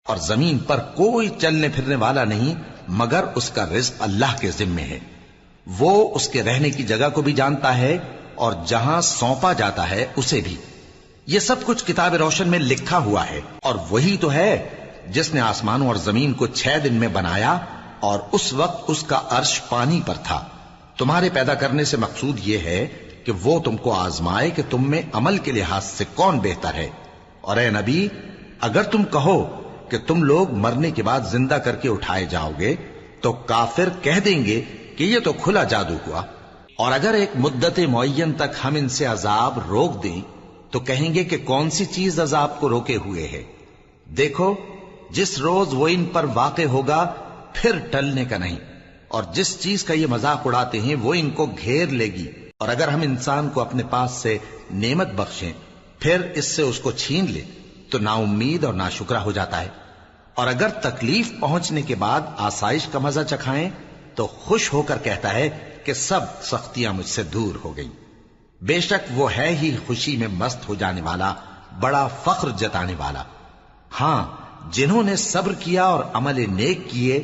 اور زمین پر کوئی چلنے پھرنے والا نہیں مگر اس کا رزق اللہ کے ذمے ہے. وہ اس کے رہنے کی جگہ کو بھی جانتا ہے اور جہاں سونپا جاتا ہے اسے بھی. یہ سب کچھ کتاب روشن میں لکھا ہوا ہے. اور وہی تو ہے جس نے آسمانوں اور زمین کو 6 دن میں بنایا اور اس وقت اس کا عرش پانی پر تھا. تمہارے پیدا کرنے سے مقصود یہ ہے کہ وہ تم کو آزمائے کہ تم میں عمل کے لحاظ سے کون بہتر ہے. اور اے نبی، اگر تم کہو کہ تم لوگ مرنے کے بعد زندہ کر کے اٹھائے جاؤ گے تو کافر کہہ دیں گے کہ یہ تو کھلا جادو ہوا. اور اگر ایک مدت معین تک ہم ان سے عذاب روک دیں تو کہیں گے کہ کون سی چیز عذاب کو روکے ہوئے ہے. دیکھو، جس روز وہ ان پر واقع ہوگا پھر ٹلنے کا نہیں. اور جس چیز کا یہ مذاق اڑاتے ہیں وہ ان کو گھیر لے گی. اور اگر ہم انسان کو اپنے پاس سے نعمت بخشیں پھر اس سے اس کو چھین لے تو نا امید اور ناشکرا ہو جاتا ہے. اور اگر تکلیف پہنچنے کے بعد آسائش کا مزہ چکھائیں تو خوش ہو کر کہتا ہے کہ سب سختیاں مجھ سے دور ہو گئیں. بے شک وہ ہے ہی خوشی میں مست ہو جانے والا، بڑا فخر جتانے والا. ہاں، جنہوں نے صبر کیا اور عمل نیک کیے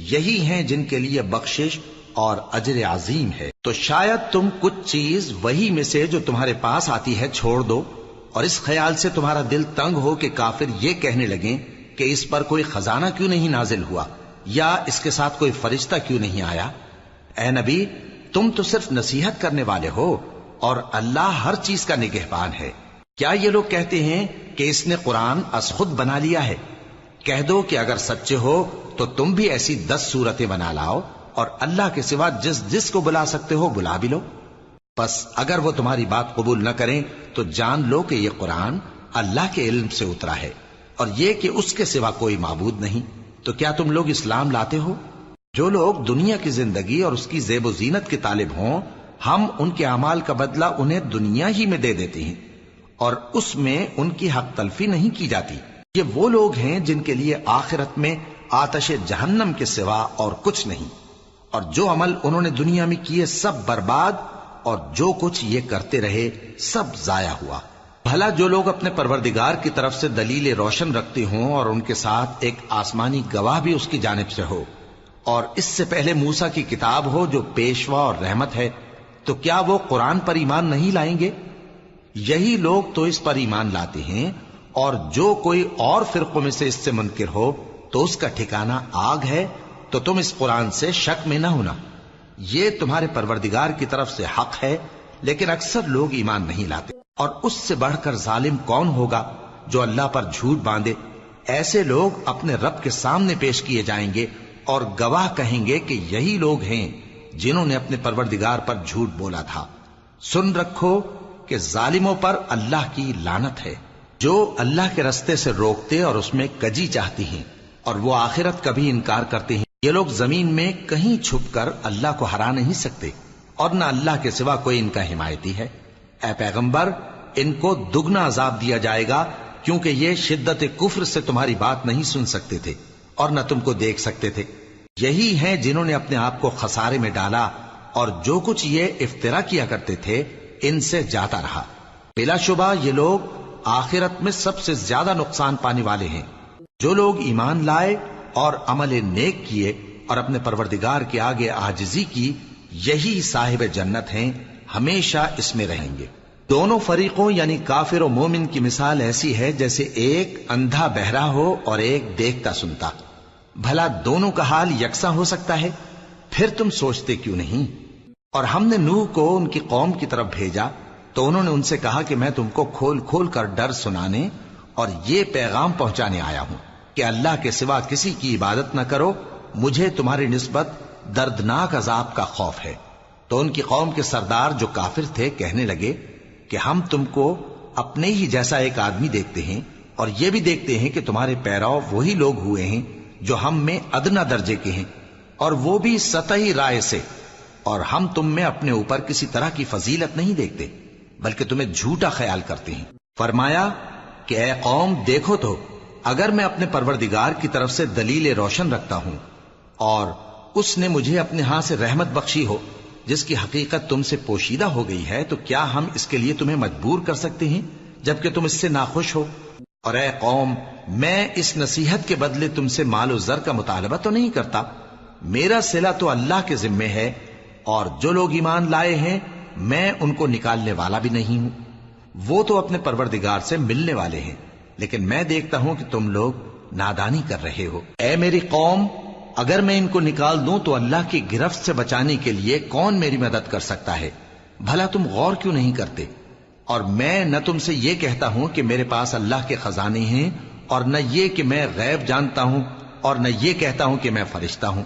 یہی ہیں جن کے لیے بخشش اور اجر عظیم ہے. تو شاید تم کچھ چیز وہی میں سے جو تمہارے پاس آتی ہے چھوڑ دو اور اس خیال سے تمہارا دل تنگ ہو کہ کافر یہ کہنے لگیں کہ اس پر کوئی خزانہ کیوں نہیں نازل ہوا یا اس کے ساتھ کوئی فرشتہ کیوں نہیں آیا. اے نبی، تم تو صرف نصیحت کرنے والے ہو اور اللہ ہر چیز کا نگہبان ہے. کیا یہ لوگ کہتے ہیں کہ اس نے قرآن از خود بنا لیا ہے؟ کہہ دو کہ اگر سچے ہو تو تم بھی ایسی 10 صورتیں بنا لاؤ اور اللہ کے سوا جس جس کو بلا سکتے ہو بلا بھی لو. پس اگر وہ تمہاری بات قبول نہ کریں تو جان لو کہ یہ قرآن اللہ کے علم سے اترا ہے اور یہ کہ اس کے سوا کوئی معبود نہیں. تو کیا تم لوگ اسلام لاتے ہو؟ جو لوگ دنیا کی زندگی اور اس کی زیب و زینت کے طالب ہوں ہم ان کے اعمال کا بدلہ انہیں دنیا ہی میں دے دیتے ہیں اور اس میں ان کی حق تلفی نہیں کی جاتی. یہ وہ لوگ ہیں جن کے لیے آخرت میں آتش جہنم کے سوا اور کچھ نہیں. اور جو عمل انہوں نے دنیا میں کیے سب برباد اور جو کچھ یہ کرتے رہے سب ضائع ہوا. بھلا جو لوگ اپنے پروردگار کی طرف سے دلیل روشن رکھتے ہوں اور ان کے ساتھ ایک آسمانی گواہ بھی اس کی جانب سے ہو اور اس سے پہلے موسیٰ کی کتاب ہو جو پیشوا اور رحمت ہے، تو کیا وہ قرآن پر ایمان نہیں لائیں گے؟ یہی لوگ تو اس پر ایمان لاتے ہیں. اور جو کوئی اور فرقوں میں سے اس سے منکر ہو تو اس کا ٹھکانہ آگ ہے. تو تم اس قرآن سے شک میں نہ ہونا، یہ تمہارے پروردگار کی طرف سے حق ہے، لیکن اکثر لوگ ایمان نہیں لاتے. اور اس سے بڑھ کر ظالم کون ہوگا جو اللہ پر جھوٹ باندھے؟ ایسے لوگ اپنے رب کے سامنے پیش کیے جائیں گے اور گواہ کہیں گے کہ یہی لوگ ہیں جنہوں نے اپنے پروردگار پر جھوٹ بولا تھا. سن رکھو کہ ظالموں پر اللہ کی لعنت ہے، جو اللہ کے رستے سے روکتے اور اس میں کجی چاہتی ہیں اور وہ آخرت کا بھی انکار کرتے ہیں. یہ لوگ زمین میں کہیں چھپ کر اللہ کو ہرا نہیں سکتے اور نہ اللہ کے سوا کوئی ان کا حمایتی ہے. اے پیغمبر، ان کو دگنا عذاب دیا جائے گا کیونکہ یہ شدت کفر سے تمہاری بات نہیں سن سکتے تھے اور نہ تم کو دیکھ سکتے تھے. یہی ہیں جنہوں نے اپنے آپ کو خسارے میں ڈالا اور جو کچھ یہ افترا کیا کرتے تھے ان سے جاتا رہا. بلا شبہ یہ لوگ آخرت میں سب سے زیادہ نقصان پانے والے ہیں. جو لوگ ایمان لائے اور عمل نیک کیے اور اپنے پروردگار کے آگے عاجزی کی یہی صاحب جنت ہیں، ہمیشہ اس میں رہیں گے. دونوں فریقوں یعنی کافر و مومن کی مثال ایسی ہے جیسے ایک اندھا بہرا ہو اور ایک دیکھتا سنتا. بھلا دونوں کا حال یکساں ہو سکتا ہے؟ پھر تم سوچتے کیوں نہیں؟ اور ہم نے نوح کو ان کی قوم کی طرف بھیجا تو انہوں نے ان سے کہا کہ میں تم کو کھول کھول کر ڈر سنانے اور یہ پیغام پہنچانے آیا ہوں کہ اللہ کے سوا کسی کی عبادت نہ کرو، مجھے تمہاری نسبت دردناک عذاب کا خوف ہے. تو ان کی قوم کے سردار جو کافر تھے کہنے لگے کہ ہم تم کو اپنے ہی جیسا ایک آدمی دیکھتے ہیں اور یہ بھی دیکھتے ہیں کہ تمہارے پیرو وہی لوگ ہوئے ہیں جو ہم میں ادنا درجے کے ہیں اور وہ بھی سطحی رائے سے، اور ہم تم میں اپنے اوپر کسی طرح کی فضیلت نہیں دیکھتے بلکہ تمہیں جھوٹا خیال کرتے ہیں. فرمایا کہ اے قوم دیکھو تو اگر میں اپنے پروردگار کی طرف سے دلیل روشن رکھتا ہوں اور اس نے مجھے اپنے ہاں سے رحمت بخشی ہو جس کی حقیقت تم سے پوشیدہ ہو گئی ہے، تو کیا ہم اس کے لیے تمہیں مجبور کر سکتے ہیں جبکہ تم اس سے ناخوش ہو؟ اور اے قوم، میں اس نصیحت کے بدلے تم سے مال و زر کا مطالبہ تو نہیں کرتا، میرا صلہ تو اللہ کے ذمے ہے، اور جو لوگ ایمان لائے ہیں میں ان کو نکالنے والا بھی نہیں ہوں، وہ تو اپنے پروردگار سے ملنے والے ہیں، لیکن میں دیکھتا ہوں کہ تم لوگ نادانی کر رہے ہو۔ اے میری قوم، اگر میں ان کو نکال دوں تو اللہ کی گرفت سے بچانے کے لیے کون میری مدد کر سکتا ہے؟ بھلا تم غور کیوں نہیں کرتے؟ اور میں نہ تم سے یہ کہتا ہوں کہ میرے پاس اللہ کے خزانے ہیں، اور نہ یہ کہ میں غیب جانتا ہوں، اور نہ یہ کہتا ہوں کہ میں فرشتہ ہوں،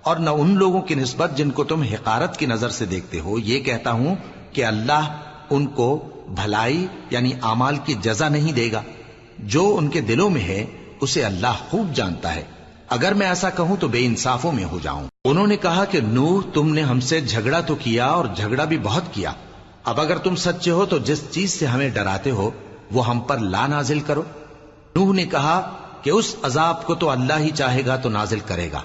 اور نہ ان لوگوں کی نسبت جن کو تم حقارت کی نظر سے دیکھتے ہو یہ کہتا ہوں کہ اللہ ان کو بھلائی یعنی اعمال کی جزا نہیں دے گا۔ جو ان کے دلوں میں ہے اسے اللہ خوب جانتا ہے، اگر میں ایسا کہوں تو بے انصافوں میں ہو جاؤں۔ انہوں نے کہا کہ نوح، تم نے ہم سے جھگڑا تو کیا اور جھگڑا بھی بہت کیا، اب اگر تم سچے ہو تو جس چیز سے ہمیں ڈراتے ہو وہ ہم پر لا نازل کرو۔ نوح نے کہا کہ اس عذاب کو تو اللہ ہی چاہے گا تو نازل کرے گا،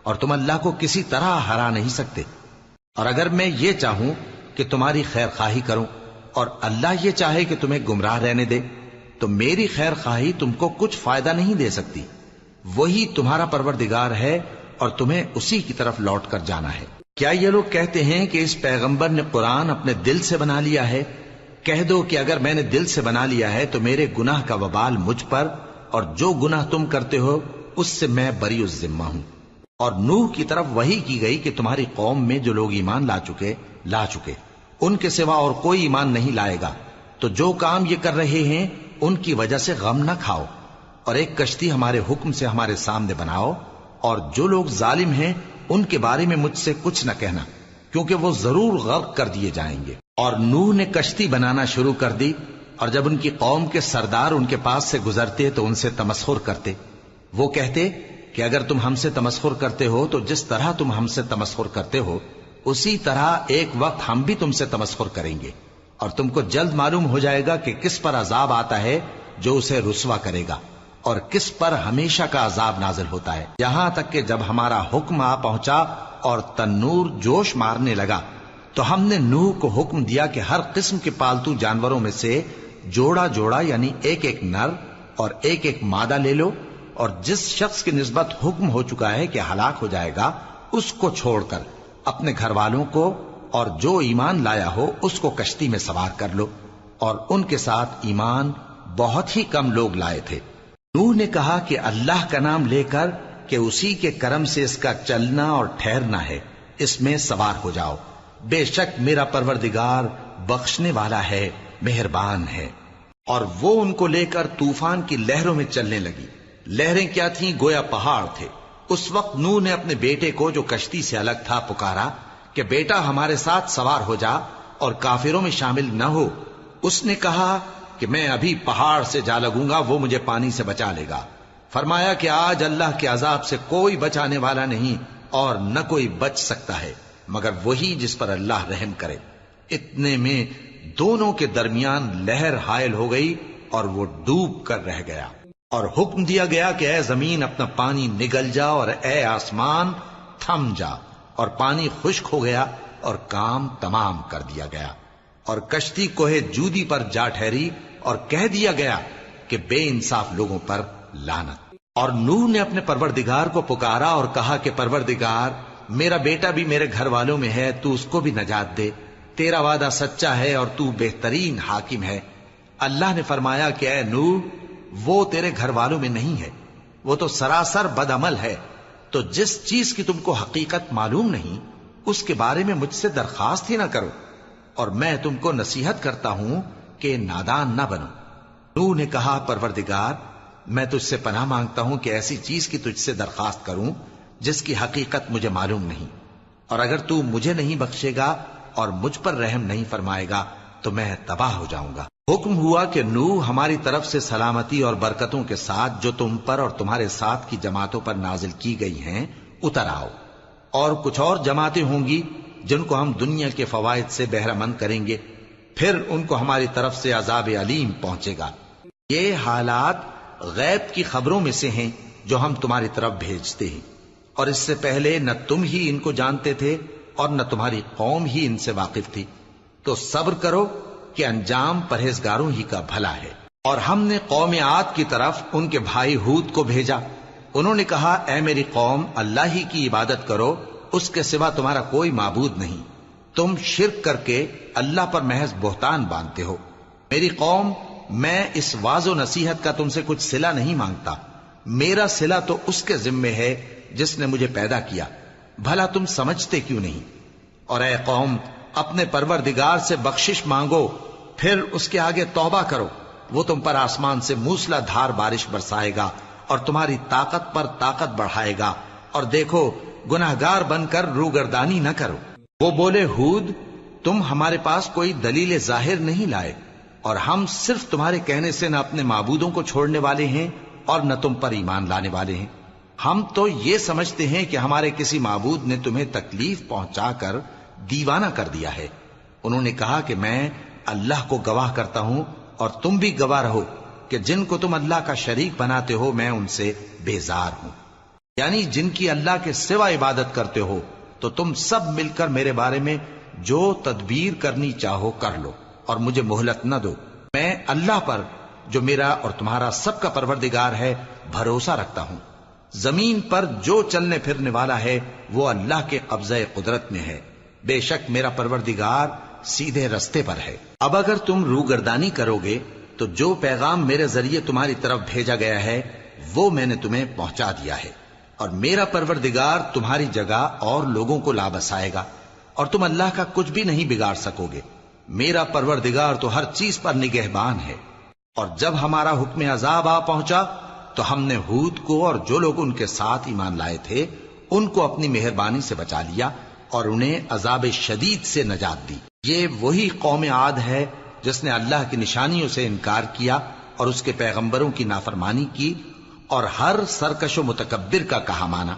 اور تم اللہ کو کسی طرح ہرا نہیں سکتے، اور اگر میں یہ چاہوں کہ تمہاری خیر خواہی کروں اور اللہ یہ چاہے کہ تمہیں گمراہ رہنے دے تو میری خیر خواہی تم کو کچھ فائدہ نہیں دے سکتی، وہی تمہارا پروردگار ہے اور تمہیں اسی کی طرف لوٹ کر جانا ہے۔ کیا یہ لوگ کہتے ہیں کہ اس پیغمبر نے قرآن اپنے دل سے بنا لیا ہے؟ کہہ دو کہ اگر میں نے دل سے بنا لیا ہے تو میرے گناہ کا وبال مجھ پر، اور جو گناہ تم کرتے ہو اس سے میں بری الذمہ ہوں۔ اور نوح کی طرف وحی کی گئی کہ تمہاری قوم میں جو لوگ ایمان لا چکے ان کے سوا اور کوئی ایمان نہیں لائے گا، تو جو کام یہ کر رہے ہیں ان کی وجہ سے غم نہ کھاؤ، اور ایک کشتی ہمارے حکم سے ہمارے سامنے بناؤ، اور جو لوگ ظالم ہیں ان کے بارے میں مجھ سے کچھ نہ کہنا، کیونکہ وہ ضرور غرق کر دیے جائیں گے۔ اور نوح نے کشتی بنانا شروع کر دی، اور جب ان کی قوم کے سردار ان کے پاس سے گزرتے تو ان سے تمسخر کرتے۔ وہ کہتے کہ اگر تم ہم سے تمسخر کرتے ہو تو جس طرح تم ہم سے تمسخر کرتے ہو اسی طرح ایک وقت ہم بھی تم سے تمسخر کریں گے، اور تم کو جلد معلوم ہو جائے گا کہ کس پر عذاب آتا ہے جو اسے رسوا کرے گا، اور کس پر ہمیشہ کا عذاب نازل ہوتا ہے۔ یہاں تک کہ جب ہمارا حکم آ پہنچا اور تنور جوش مارنے لگا تو ہم نے نوح کو حکم دیا کہ ہر قسم کے پالتو جانوروں میں سے جوڑا جوڑا یعنی ایک ایک نر اور ایک ایک مادہ لے لو، اور جس شخص کی نسبت حکم ہو چکا ہے کہ ہلاک ہو جائے گا اس کو چھوڑ کر اپنے گھر والوں کو اور جو ایمان لایا ہو اس کو کشتی میں سوار کر لو، اور ان کے ساتھ ایمان بہت ہی کم لوگ لائے تھے۔ نوح نے کہا کہ اللہ کا نام لے کر کہ اسی کے کرم سے اس کا چلنا اور ٹھہرنا ہے، اس میں سوار ہو جاؤ، بے شک میرا پروردگار بخشنے والا ہے، مہربان ہے۔ اور وہ ان کو لے کر طوفان کی لہروں میں چلنے لگی۔ لہریں کیا تھیں؟ گویا پہاڑ تھے۔ اس وقت نوح نے اپنے بیٹے کو جو کشتی سے الگ تھا پکارا کہ بیٹا ہمارے ساتھ سوار ہو جا اور کافروں میں شامل نہ ہو۔ اس نے کہا کہ میں ابھی پہاڑ سے جا لگوں گا، وہ مجھے پانی سے بچا لے گا۔ فرمایا کہ آج اللہ کے عذاب سے کوئی بچانے والا نہیں اور نہ کوئی بچ سکتا ہے مگر وہی جس پر اللہ رحم کرے۔ اتنے میں دونوں کے درمیان لہر حائل ہو گئی اور وہ ڈوب کر رہ گیا، اور حکم دیا گیا کہ اے زمین اپنا پانی نگل جا، اور اے آسمان تھم جا، اور پانی خشک ہو گیا اور کام تمام کر دیا گیا، اور کشتی کوہ جودی پر جا ٹھہری، اور کہہ دیا گیا کہ بے انصاف لوگوں پر لعنت۔ اور نوح نے اپنے پروردگار کو پکارا اور کہا کہ پروردگار، میرا بیٹا بھی میرے گھر والوں میں ہے، تو اس کو بھی نجات دے، تیرا وعدہ سچا ہے اور تو بہترین حاکم ہے۔ اللہ نے فرمایا کہ اے نوح، وہ تیرے گھر والوں میں نہیں ہے، وہ تو سراسر بد عمل ہے، تو جس چیز کی تم کو حقیقت معلوم نہیں اس کے بارے میں مجھ سے درخواست ہی نہ کرو، اور میں تم کو نصیحت کرتا ہوں کہ نادان نہ بنو۔ نوح نے کہا پروردگار، میں تجھ سے پناہ مانگتا ہوں کہ ایسی چیز کی تجھ سے درخواست کروں جس کی حقیقت مجھے معلوم نہیں، اور اگر تو مجھے نہیں بخشے گا اور مجھ پر رحم نہیں فرمائے گا تو میں تباہ ہو جاؤں گا۔ حکم ہوا کہ نوح ہماری طرف سے سلامتی اور برکتوں کے ساتھ جو تم پر اور تمہارے ساتھ کی جماعتوں پر نازل کی گئی ہیں اتر آؤ، اور کچھ اور جماعتیں ہوں گی جن کو ہم دنیا کے فوائد سے بہرہ مند کریں گے، پھر ان کو ہماری طرف سے عذاب علیم پہنچے گا۔ یہ حالات غیب کی خبروں میں سے ہیں جو ہم تمہاری طرف بھیجتے ہیں، اور اس سے پہلے نہ تم ہی ان کو جانتے تھے اور نہ تمہاری قوم ہی ان سے واقف تھی، تو صبر کرو کہ انجام پرہیزگاروں ہی کا بھلا ہے۔ اور ہم نے قوم عاد کی طرف ان کے بھائی ہود کو بھیجا. انہوں نے کہا اے میری قوم اللہ ہی کی عبادت کرو، اس کے سوا تمہارا کوئی معبود نہیں. تم شرک کر کے اللہ پر محض بہتان باندھتے ہو. میری قوم میں اس واعظ و نصیحت کا تم سے کچھ صلہ نہیں مانگتا. میرا صلہ تو اس کے ذمے ہے جس نے مجھے پیدا کیا. بھلا تم سمجھتے کیوں نہیں؟ اور اے قوم اپنے پروردگار سے بخشش مانگو، پھر اس کے آگے توبہ کرو. وہ تم پر آسمان سے موسلا دھار بارش برسائے گا اور تمہاری طاقت پر طاقت بڑھائے گا. اور دیکھو گناہگار بن کر روگردانی نہ کرو. وہ بولے ہود تم ہمارے پاس کوئی دلیل ظاہر نہیں لائے، اور ہم صرف تمہارے کہنے سے نہ اپنے معبودوں کو چھوڑنے والے ہیں اور نہ تم پر ایمان لانے والے ہیں. ہم تو یہ سمجھتے ہیں کہ ہمارے کسی معبود نے تمہیں تکلیف پہنچا کر دیوانہ کر دیا ہے. انہوں نے کہا کہ میں اللہ کو گواہ کرتا ہوں اور تم بھی گواہ رہو کہ جن کو تم اللہ کا شریک بناتے ہو میں ان سے بیزار ہوں. یعنی جن کی اللہ کے سوا عبادت کرتے ہو، تو تم سب مل کر میرے بارے میں جو تدبیر کرنی چاہو کر لو اور مجھے مہلت نہ دو. میں اللہ پر جو میرا اور تمہارا سب کا پروردگار ہے بھروسہ رکھتا ہوں. زمین پر جو چلنے پھرنے والا ہے وہ اللہ کے قبضہ قدرت میں ہے. بے شک میرا پروردگار سیدھے رستے پر ہے. اب اگر تم روگردانی کرو گے تو جو پیغام میرے ذریعے تمہاری طرف بھیجا گیا ہے وہ میں نے تمہیں پہنچا دیا ہے، اور میرا پروردگار تمہاری جگہ اور لوگوں کو لا بسائے گا، اور تم اللہ کا کچھ بھی نہیں بگاڑ سکو گے. میرا پروردگار تو ہر چیز پر نگہبان ہے. اور جب ہمارا حکم عذاب آ پہنچا تو ہم نے ہود کو اور جو لوگ ان کے ساتھ ایمان لائے تھے ان کو اپنی مہربانی سے بچا لیا اور انہیں عذاب شدید سے نجات دی. یہ وہی قوم عاد ہے جس نے اللہ کی نشانیوں سے انکار کیا اور اس کے پیغمبروں کی نافرمانی کی اور ہر سرکش و متکبر کا کہا مانا.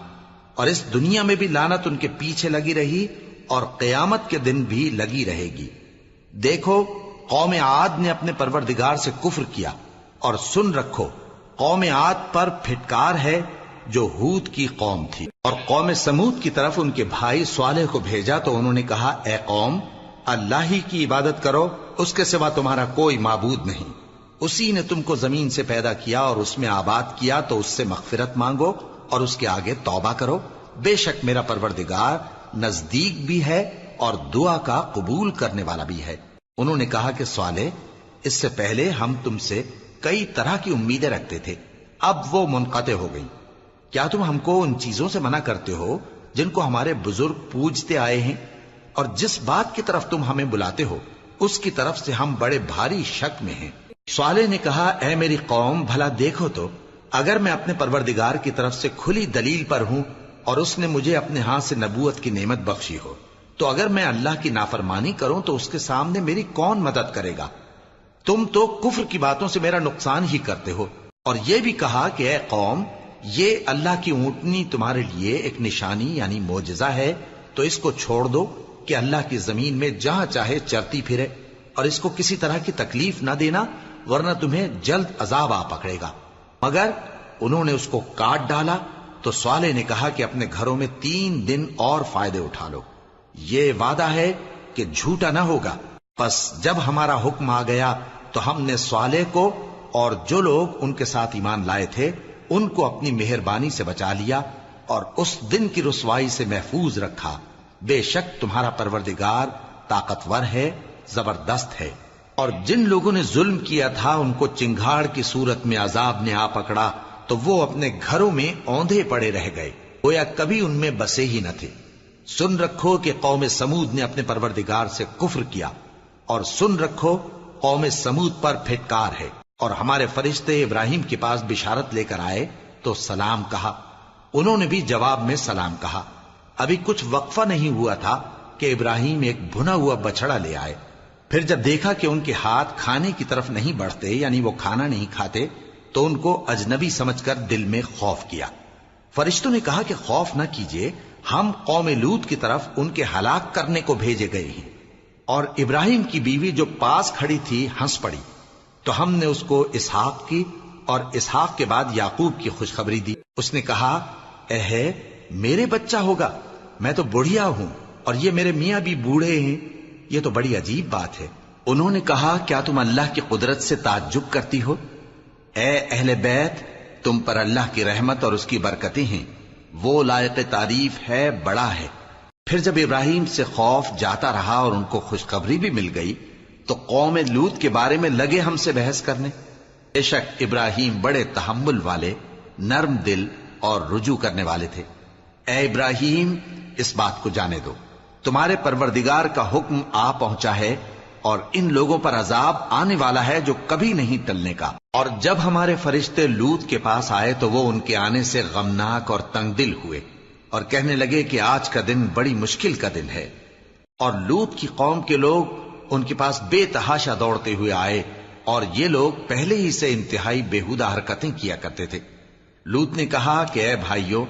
اور اس دنیا میں بھی لعنت ان کے پیچھے لگی رہی اور قیامت کے دن بھی لگی رہے گی. دیکھو قوم عاد نے اپنے پروردگار سے کفر کیا، اور سن رکھو قوم عاد پر پھٹکار ہے جو ہود کی قوم تھی. اور قوم سمود کی طرف ان کے بھائی صالح کو بھیجا تو انہوں نے کہا اے قوم اللہ ہی کی عبادت کرو، اس کے سوا تمہارا کوئی معبود نہیں. اسی نے تم کو زمین سے پیدا کیا اور اس میں آباد کیا، تو اس سے مغفرت مانگو اور اس کے آگے توبہ کرو. بے شک میرا پروردگار نزدیک بھی ہے اور دعا کا قبول کرنے والا بھی ہے. انہوں نے کہا کہ صالح اس سے پہلے ہم تم سے کئی طرح کی امیدیں رکھتے تھے، اب وہ منقطع ہو گئی. کیا تم ہم کو ان چیزوں سے منع کرتے ہو جن کو ہمارے بزرگ پوجتے آئے ہیں؟ اور جس بات کی طرف تم ہمیں بلاتے ہو اس کی طرف سے ہم بڑے بھاری شک میں ہیں. صالح نے کہا اے میری قوم بھلا دیکھو تو اگر میں اپنے پروردگار کی طرف سے کھلی دلیل پر ہوں اور اس نے مجھے اپنے ہاتھ سے نبوت کی نعمت بخشی ہو، تو اگر میں اللہ کی نافرمانی کروں تو اس کے سامنے میری کون مدد کرے گا؟ تم تو کفر کی باتوں سے میرا نقصان ہی کرتے ہو. اور یہ بھی کہا کہ اے قوم یہ اللہ کی اونٹنی تمہارے لیے ایک نشانی یعنی معجزہ ہے، تو اس کو چھوڑ دو کہ اللہ کی زمین میں جہاں چاہے چرتی پھرے، اور اس کو کسی طرح کی تکلیف نہ دینا ورنہ تمہیں جلد عذاب آ پکڑے گا. مگر انہوں نے اس کو کاٹ ڈالا. تو صالح نے کہا کہ اپنے گھروں میں 3 دن اور فائدے اٹھا لو، یہ وعدہ ہے کہ جھوٹا نہ ہوگا. پس جب ہمارا حکم آ گیا تو ہم نے صالح کو اور جو لوگ ان کے ساتھ ایمان لائے تھے ان کو اپنی مہربانی سے بچا لیا اور اس دن کی رسوائی سے محفوظ رکھا. بے شک تمہارا پروردگار طاقتور ہے، زبردست ہے. اور جن لوگوں نے ظلم کیا تھا ان کو چنگھاڑ کی صورت میں عذاب نے آ پکڑا تو وہ اپنے گھروں میں اوندھے پڑے رہ گئے، گویا کبھی ان میں بسے ہی نہ تھے. سن رکھو کہ قوم سمود نے اپنے پروردگار سے کفر کیا، اور سن رکھو قوم سمود پر پھٹکار ہے. اور ہمارے فرشتے ابراہیم کے پاس بشارت لے کر آئے تو سلام کہا، انہوں نے بھی جواب میں سلام کہا. ابھی کچھ وقفہ نہیں ہوا تھا کہ ابراہیم ایک بھنا ہوا بچڑا لے آئے. پھر جب دیکھا کہ ان کے ہاتھ کھانے کی طرف نہیں بڑھتے یعنی وہ کھانا نہیں کھاتے تو ان کو اجنبی سمجھ کر دل میں خوف کیا. فرشتوں نے کہا کہ خوف نہ کیجیے، ہم قوم لوط کی طرف ان کے ہلاک کرنے کو بھیجے گئے ہیں. اور ابراہیم کی بیوی جو پاس کھڑی تھی ہنس پڑی، تو ہم نے اس کو اسحاق کی اور اسحاق کے بعد یعقوب کی خوشخبری دی. اس نے کہا اے میرے بچہ ہوگا، میں تو بڑھیا ہوں اور یہ میرے میاں بھی بوڑھے ہیں، یہ تو بڑی عجیب بات ہے. انہوں نے کہا کیا تم اللہ کی قدرت سے تعجب کرتی ہو؟ اے اہل بیت، تم پر اللہ کی رحمت اور اس کی برکتیں ہیں، وہ لائق تعریف ہے، بڑا ہے۔ پھر جب ابراہیم سے خوف جاتا رہا اور ان کو خوشخبری بھی مل گئی تو قوم لوط کے بارے میں لگے ہم سے بحث کرنے۔ بے شک ابراہیم بڑے تحمل والے، نرم دل اور رجوع کرنے والے تھے۔ اے ابراہیم، اس بات کو جانے دو، تمہارے پروردگار کا حکم آ پہنچا ہے اور ان لوگوں پر عذاب آنے والا ہے جو کبھی نہیں ٹلنے کا۔ اور جب ہمارے فرشتے لوط کے پاس آئے تو وہ ان کے آنے سے غمناک اور تنگ دل ہوئے اور کہنے لگے کہ آج کا دن بڑی مشکل کا دن ہے۔ اور لوط کی قوم کے لوگ ان کے پاس بے تحاشا دوڑتے ہوئے آئے اور یہ لوگ پہلے ہی سے انتہائی بیہودہ حرکتیں کیا کرتے تھے۔ لوط نے کہا کہ اے بھائیو،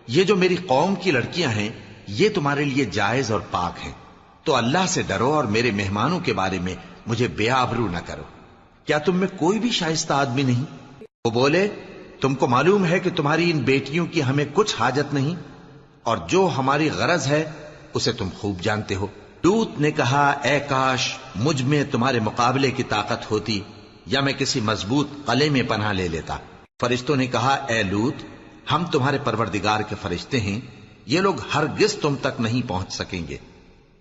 یہ جو میری قوم کی لڑکیاں ہیں یہ تمہارے لیے جائز اور پاک ہیں، تو اللہ سے ڈرو اور میرے مہمانوں کے بارے میں مجھے بے آبرو نہ کرو۔ کیا تم میں کوئی بھی شائستہ آدمی نہیں؟ وہ بولے تم کو معلوم ہے کہ تمہاری ان بیٹیوں کی ہمیں کچھ حاجت نہیں، اور جو ہماری غرض ہے اسے تم خوب جانتے ہو۔ لوط نے کہا اے کاش مجھ میں تمہارے مقابلے کی طاقت ہوتی یا میں کسی مضبوط قلعے میں پناہ لے لیتا۔ فرشتوں نے کہا اے لوط، ہم تمہارے پروردگار کے فرشتے ہیں، یہ لوگ ہرگز تم تک نہیں پہنچ سکیں گے،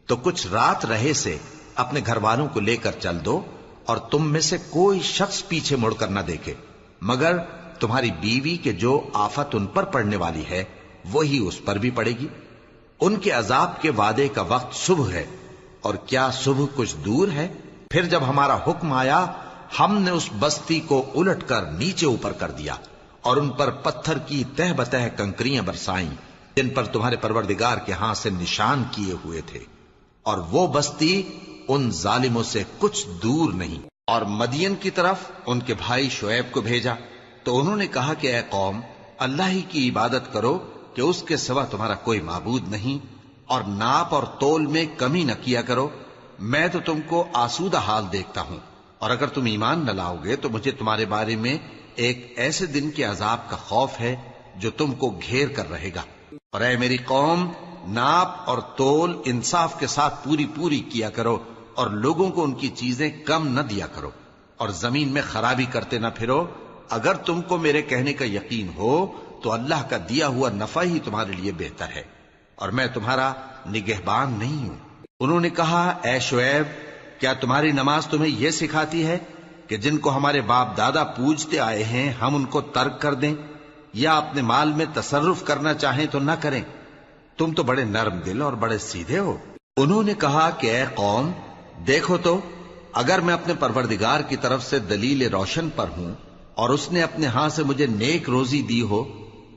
تو کچھ رات رہے سے اپنے گھر والوں کو لے کر چل دو اور تم میں سے کوئی شخص پیچھے مڑ کر نہ دیکھے مگر تمہاری بیوی کے جو آفت ان پر پڑنے والی ہے وہی اس پر بھی پڑے گی۔ ان کے عذاب کے وعدے کا وقت صبح ہے، اور کیا صبح کچھ دور ہے؟ پھر جب ہمارا حکم آیا ہم نے اس بستی کو الٹ کر نیچے اوپر کر دیا اور ان پر پتھر کی تہ بتہ کنکریاں برسائیں جن پر تمہارے پروردگار کے ہاں سے نشان کیے ہوئے تھے، اور وہ بستی ان ظالموں سے کچھ دور نہیں۔ اور مدین کی طرف ان کے بھائی شعیب کو بھیجا تو انہوں نے کہا کہ اے قوم، اللہ ہی کی عبادت کرو کہ اس کے سوا تمہارا کوئی معبود نہیں، اور ناپ اور تول میں کمی نہ کیا کرو، میں تو تم کو آسودہ حال دیکھتا ہوں، اور اگر تم ایمان نہ لاؤ گے تو مجھے تمہارے بارے میں ایک ایسے دن کے عذاب کا خوف ہے جو تم کو گھیر کر رہے گا۔ اور اے میری قوم، ناپ اور تول انصاف کے ساتھ پوری پوری کیا کرو، اور لوگوں کو ان کی چیزیں کم نہ دیا کرو، اور زمین میں خرابی کرتے نہ پھرو۔ اگر تم کو میرے کہنے کا یقین ہو تو اللہ کا دیا ہوا نفع ہی تمہارے لیے بہتر ہے، اور میں تمہارا نگہبان نہیں ہوں۔ انہوں نے کہا اے شعیب، کیا تمہاری نماز تمہیں یہ سکھاتی ہے کہ جن کو ہمارے باپ دادا پوجتے آئے ہیں ہم ان کو ترک کر دیں، یا اپنے مال میں تصرف کرنا چاہیں تو نہ کریں؟ تم تو بڑے نرم دل اور بڑے سیدھے ہو۔ انہوں نے کہا کہ اے قوم، دیکھو تو اگر میں اپنے پروردگار کی طرف سے دلیل روشن پر ہوں اور اس نے اپنے ہاں سے مجھے نیک روزی دی ہو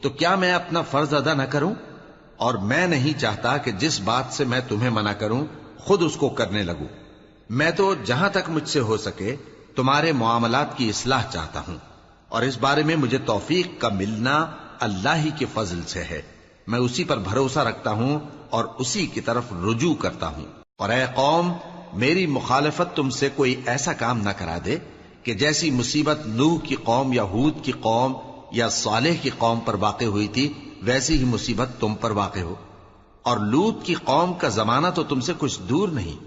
تو کیا میں اپنا فرض ادا نہ کروں؟ اور میں نہیں چاہتا کہ جس بات سے میں تمہیں منع کروں خود اس کو کرنے لگوں۔ میں تو جہاں تک مجھ سے ہو سکے تمہارے معاملات کی اصلاح چاہتا ہوں، اور اس بارے میں مجھے توفیق کا ملنا اللہ ہی کے فضل سے ہے۔ میں اسی پر بھروسہ رکھتا ہوں اور اسی کی طرف رجوع کرتا ہوں۔ اور اے قوم، میری مخالفت تم سے کوئی ایسا کام نہ کرا دے کہ جیسی مصیبت نوح کی قوم یا ہود کی قوم یا صالح کی قوم پر واقع ہوئی تھی ویسی ہی مصیبت تم پر واقع ہو۔ اور لوط کی قوم کا زمانہ تو تم سے کچھ دور نہیں،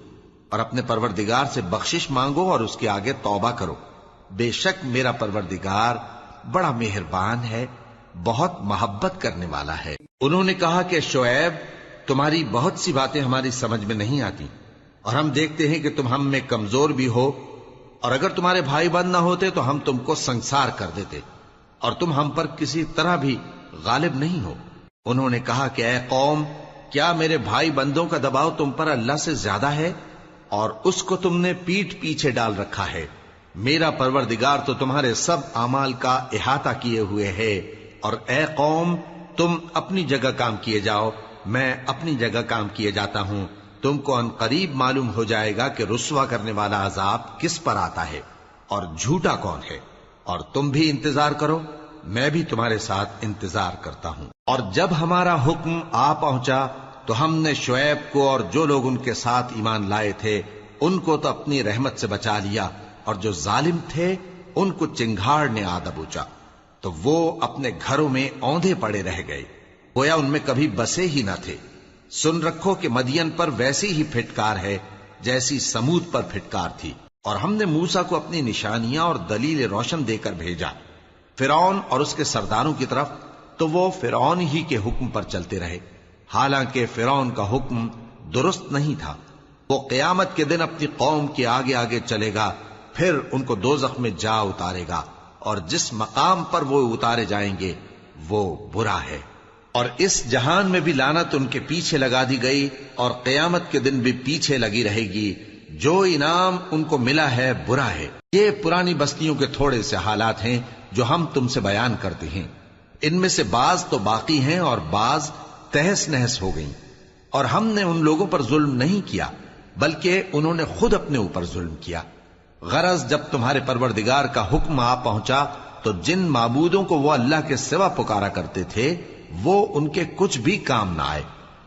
اور اپنے پروردگار سے بخشش مانگو اور اس کے آگے توبہ کرو، بے شک میرا پروردگار بڑا مہربان ہے، بہت محبت کرنے والا ہے۔ انہوں نے کہا کہ شعیب، تمہاری بہت سی باتیں ہماری سمجھ میں نہیں آتی، اور ہم دیکھتے ہیں کہ تم ہم میں کمزور بھی ہو، اور اگر تمہارے بھائی بند نہ ہوتے تو ہم تم کو سنسار کر دیتے، اور تم ہم پر کسی طرح بھی غالب نہیں ہو۔ انہوں نے کہا کہ اے قوم، کیا میرے بھائی بندوں کا دباؤ تم پر اللہ سے زیادہ ہے، اور اس کو تم نے پیٹھ پیچھے ڈال رکھا ہے؟ میرا پروردگار تو تمہارے سب اعمال کا احاطہ کیے ہوئے ہے۔ اور اے قوم، تم اپنی جگہ کام کیے جاؤ، میں اپنی جگہ کام کیے جاتا ہوں۔ تم کو ان قریب معلوم ہو جائے گا کہ رسوا کرنے والا عذاب کس پر آتا ہے اور جھوٹا کون ہے، اور تم بھی انتظار کرو، میں بھی تمہارے ساتھ انتظار کرتا ہوں۔ اور جب ہمارا حکم آ پہنچا تو ہم نے شعیب کو اور جو لوگ ان کے ساتھ ایمان لائے تھے ان کو تو اپنی رحمت سے بچا لیا، اور جو ظالم تھے ان کو چنگھاڑ نے آ دبوچا، تو وہ اپنے گھروں میں اوندھے پڑے رہ گئے، گویا ان میں کبھی بسے ہی نہ تھے۔ سن رکھو کہ مدین پر ویسی ہی پھٹکار ہے جیسی سمود پر پھٹکار تھی، اور ہم نے موسیٰ کو اپنی نشانیاں اور دلیل روشن دے کر بھیجا فرعون اور اس کے سرداروں کی طرف، تو وہ فرعون ہی کے حکم پر چلتے رہے، حالانکہ فرعون کا حکم درست نہیں تھا۔ وہ قیامت کے دن اپنی قوم کے آگے آگے چلے گا، پھر ان کو دوزخ میں جا اتارے گا، اور جس مقام پر وہ اتارے جائیں گے وہ برا ہے۔ اور اس جہان میں بھی لعنت ان کے پیچھے لگا دی گئی، اور قیامت کے دن بھی پیچھے لگی رہے گی۔ جو انعام ان کو ملا ہے برا ہے۔ یہ پرانی بستیوں کے تھوڑے سے حالات ہیں جو ہم تم سے بیان کرتے ہیں، ان میں سے بعض تو باقی ہیں اور بعض تہس نہس ہو گئیں۔ اور ہم نے ان لوگوں پر ظلم نہیں کیا بلکہ انہوں نے خود اپنے اوپر ظلم کیا۔ غرض جب تمہارے پروردگار کا حکم آ پہنچا تو جن معبودوں کو وہ اللہ کے سوا پکارا کرتے تھے وہ ان کے کچھ بھی کام نہ آئے،